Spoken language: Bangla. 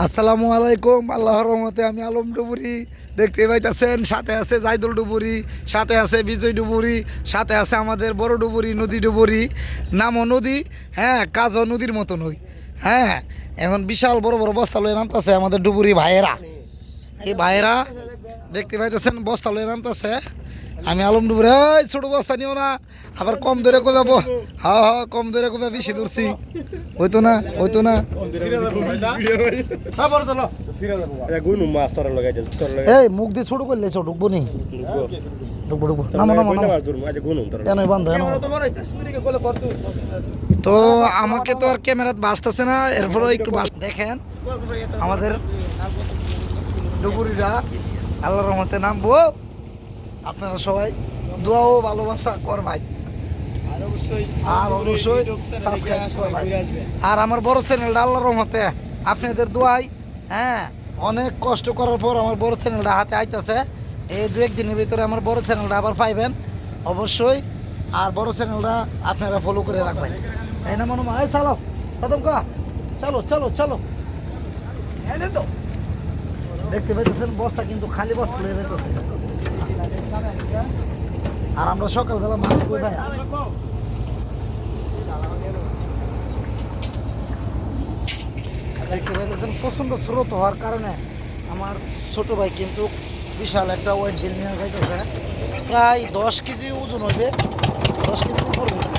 আসসালামু আলাইকুম। আল্লাহর রহমতে আমি আলম ডুবুরি দেখতে পাইতেছেন। সাথে আছে জাইদুল ডুবুরি, সাথে আছে বিজয় ডুবুরি, সাথে আছে আমাদের বড় ডুবুরি নদী ডুবুরি। নামও নদী, হ্যাঁ, কাজও নদীর মতন হই। হ্যাঁ, এখন বিশাল বড় বড় বস্তা লয়ে নামতেছে আমাদের ডুবুরি ভাইয়েরা। এই ভাইয়েরা দেখতে পাইতেছেন বস্তা লয়ে নামতেছে। আমি আলম ডুবুরি, এই ছোটো বস্তা নিও না, আবার কম ধরে কবে। হ্যাঁ হ্যাঁ, কম ধরে কবে বেশি ধরছি। হইতো না, হইতো না। এই মুখ দিয়ে ছোট করলে ঢুকবো নি, ঢুকবো ঢুকবো। নামো নামো নামো, কেন বন্ধ? তো আমাকে তো আর ক্যামেরাত বাসতেছে না, এরপরও একটু বাস দেখেন আমাদের ডুবুরিরা আল্লাহর রহমতে নামবো। আপনারা সবাই দোয়া ও ভালোবাসা করবেন, আর অবশ্যই সাবস্ক্রাইব করবেন। আর আমার বড় চ্যানেলটা আল্লাহর রহমতে আপনাদের দোয়াই, হ্যাঁ, অনেক কষ্ট করার পর আমার বড় চ্যানেলটা হাতে আইতেছে। এই দু একদিনের ভিতরে আমার বড় চ্যানেলটা আবার পাইবেন অবশ্যই। আর বড় চ্যানেলটা আপনারা ফলো করে রাখবেন। এই না মনে হয় চালো সাদম কা, চলো চলো চলো। দেখতে পাইতেছেন বস্তা কিন্তু খালি বস্তা লয়ে যাইতেছে। আর আমরা সকালবেলা মাছ কই ভাই, দেখতে পাইতেছেন প্রচণ্ড স্রোত হওয়ার কারণে আমার ছোট ভাই কিন্তু বিশাল একটা ওয়েট ঝিল নিয়ে যাইতেছে। প্রায় 10 কেজি ওজন হইবে, 10 কেজি উপর হইবে।